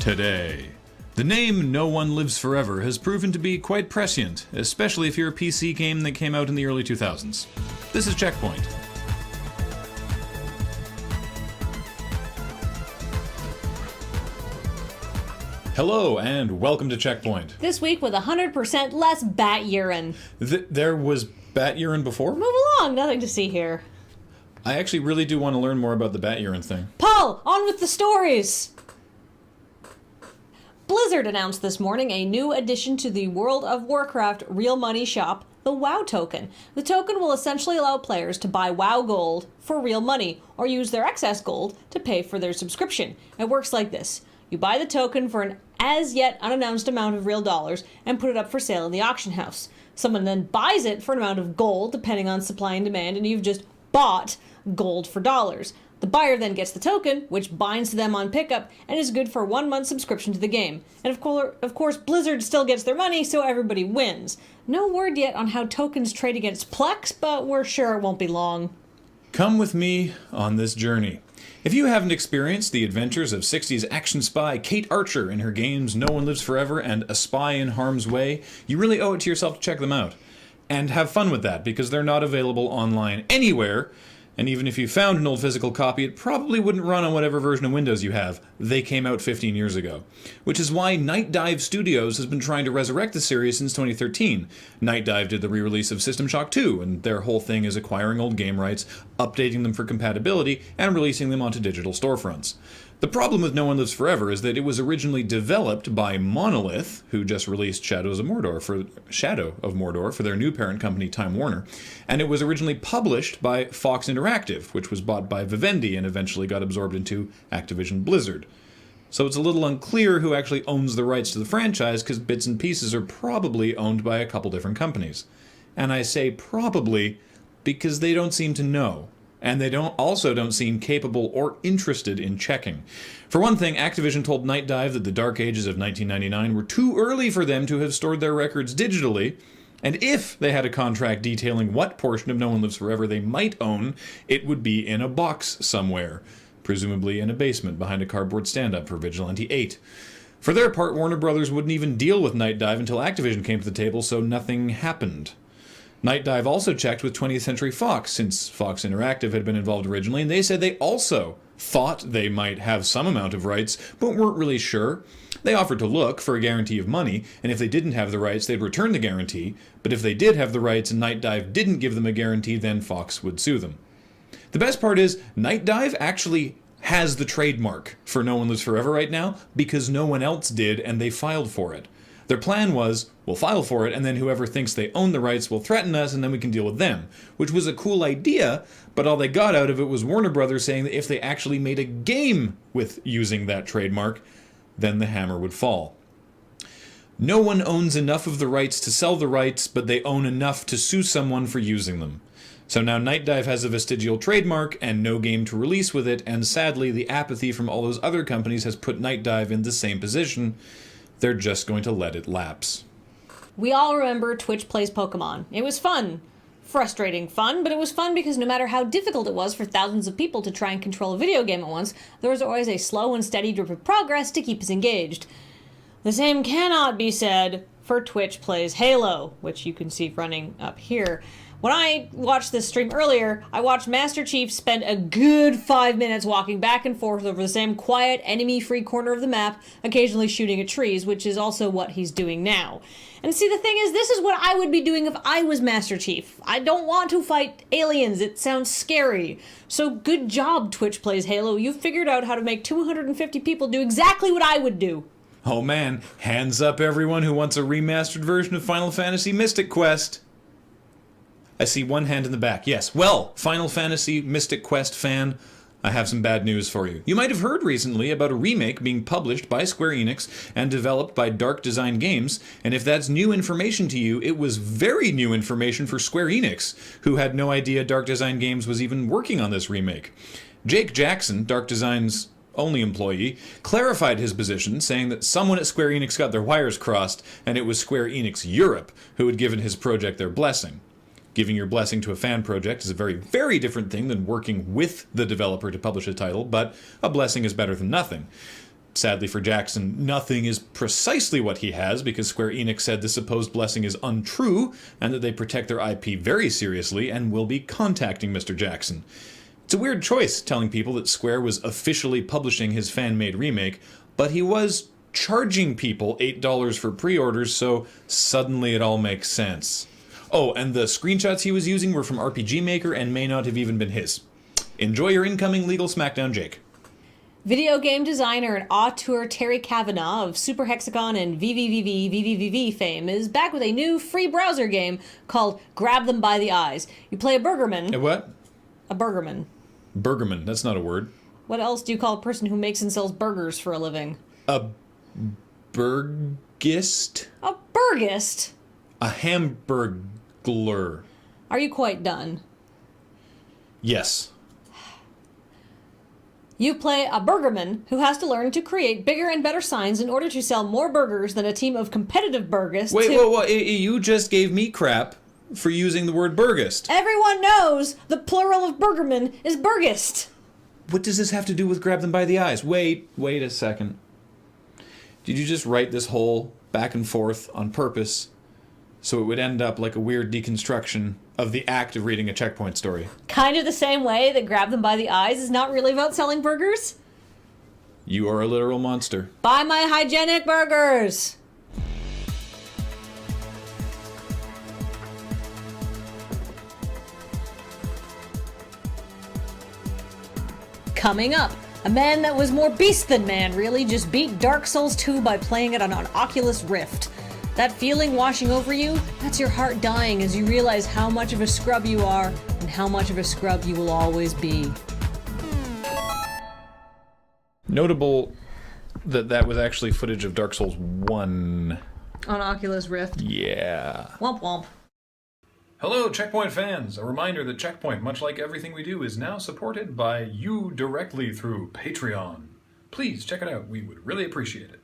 today. The name No One Lives Forever has proven to be quite prescient, especially if you're a PC game that came out in the early 2000s. This is CheckPoint. Hello, and welcome to CheckPoint. This week with 100% less bat urine. There was bat urine before? Move along, nothing to see here. I actually really do want to learn more about the bat urine thing. Paul, on with the stories! Blizzard announced this morning a new addition to the World of Warcraft real money shop, the WoW token. The token will essentially allow players to buy WoW gold for real money, or use their excess gold to pay for their subscription. It works like this. You buy the token for an as yet unannounced amount of real dollars and put it up for sale in the auction house. Someone then buys it for an amount of gold, depending on supply and demand, and you've just bought gold for dollars. The buyer then gets the token, which binds to them on pickup, and is good for a 1-month subscription to the game. And of course, Blizzard still gets their money, so everybody wins. No word yet on how tokens trade against Plex, but we're sure it won't be long. Come with me on this journey. If you haven't experienced the adventures of 60s action spy Kate Archer in her games No One Lives Forever and A Spy in Harm's Way, you really owe it to yourself to check them out. And have fun with that, because they're not available online anywhere. And even if you found an old physical copy, it probably wouldn't run on whatever version of Windows you have. They came out 15 years ago. Which is why Night Dive Studios has been trying to resurrect the series since 2013. Night Dive did the re-release of System Shock 2, and their whole thing is acquiring old game rights, updating them for compatibility, and releasing them onto digital storefronts. The problem with No One Lives Forever is that it was originally developed by Monolith, who just released Shadow of Mordor for their new parent company, Time Warner, and it was originally published by Fox Interactive, which was bought by Vivendi and eventually got absorbed into Activision Blizzard. So it's a little unclear who actually owns the rights to the franchise, because bits and pieces are probably owned by a couple different companies. And I say probably because they don't seem to know. And they don't seem capable or interested in checking. For one thing, Activision told Night Dive that the dark ages of 1999 were too early for them to have stored their records digitally, and if they had a contract detailing what portion of No One Lives Forever they might own, it would be in a box somewhere, presumably in a basement behind a cardboard stand-up for Vigilante 8. For their part, Warner Brothers wouldn't even deal with Night Dive until Activision came to the table, so nothing happened. Night Dive also checked with 20th Century Fox, since Fox Interactive had been involved originally, and they said they also thought they might have some amount of rights, but weren't really sure. They offered to look for a guarantee of money, and if they didn't have the rights, they'd return the guarantee, but if they did have the rights and Night Dive didn't give them a guarantee, then Fox would sue them. The best part is, Night Dive actually has the trademark for No One Lives Forever right now, because no one else did, and they filed for it. Their plan was, we'll file for it, and then whoever thinks they own the rights will threaten us, and then we can deal with them. Which was a cool idea, but all they got out of it was Warner Brothers saying that if they actually made a game with using that trademark, then the hammer would fall. No one owns enough of the rights to sell the rights, but they own enough to sue someone for using them. So now Night Dive has a vestigial trademark and no game to release with it, and sadly the apathy from all those other companies has put Night Dive in the same position. They're just going to let it lapse. We all remember Twitch Plays Pokemon. It was fun. Frustrating fun, but it was fun because no matter how difficult it was for thousands of people to try and control a video game at once, there was always a slow and steady drip of progress to keep us engaged. The same cannot be said for Twitch Plays Halo, which you can see running up here. When I watched this stream earlier, I watched Master Chief spend a good 5 minutes walking back and forth over the same quiet, enemy-free corner of the map, occasionally shooting at trees, which is also what he's doing now. And see, the thing is, this is what I would be doing if I was Master Chief. I don't want to fight aliens. It sounds scary. So good job, Twitch Plays Halo. You figured out how to make 250 people do exactly what I would do. Oh man, hands up everyone who wants a remastered version of Final Fantasy Mystic Quest. I see one hand in the back. Yes, well, Final Fantasy Mystic Quest fan, I have some bad news for you. You might have heard recently about a remake being published by Square Enix and developed by Dark Design Games, and if that's new information to you, it was very new information for Square Enix, who had no idea Dark Design Games was even working on this remake. Jake Jackson, Dark Design's only employee, clarified his position, saying that someone at Square Enix got their wires crossed, and it was Square Enix Europe who had given his project their blessing. Giving your blessing to a fan project is a very, very different thing than working with the developer to publish a title, but a blessing is better than nothing. Sadly for Jackson, nothing is precisely what he has, because Square Enix said the supposed blessing is untrue, and that they protect their IP very seriously and will be contacting Mr. Jackson. It's a weird choice, telling people that Square was officially publishing his fan-made remake, but he was charging people $8 for pre-orders, so suddenly it all makes sense. Oh, and the screenshots he was using were from RPG Maker and may not have even been his. Enjoy your incoming legal smackdown, Jake. Video game designer and auteur Terry Kavanagh of Super Hexagon and VVVV fame is back with a new free browser game called Grab Them by the Eyes. You play a burgerman. A what? A burgerman. Burgerman, that's not a word. What else do you call a person who makes and sells burgers for a living? A burgist? A burgist? A hamburglar. Are you quite done? Yes. You play a burgerman who has to learn to create bigger and better signs in order to sell more burgers than a team of competitive burgists. Wait, whoa, you just gave me crap for using the word burgist. Everyone knows the plural of burgerman is burgist. What does this have to do with Grab Them by the Eyes? Wait a second. Did you just write this whole back and forth on purpose so it would end up like a weird deconstruction of the act of reading a Checkpoint story? Kind of the same way that Grab Them by the Eyes is not really about selling burgers? You are a literal monster. Buy my hygienic burgers! Coming up, a man that was more beast than man really just beat Dark Souls 2 by playing it on an Oculus Rift. That feeling washing over you, that's your heart dying as you realize how much of a scrub you are and how much of a scrub you will always be. Notable that that was actually footage of Dark Souls 1. On Oculus Rift. Yeah. Womp womp. Hello, Checkpoint fans! A reminder that Checkpoint, much like everything we do, is now supported by you directly through Patreon. Please check it out. We would really appreciate it.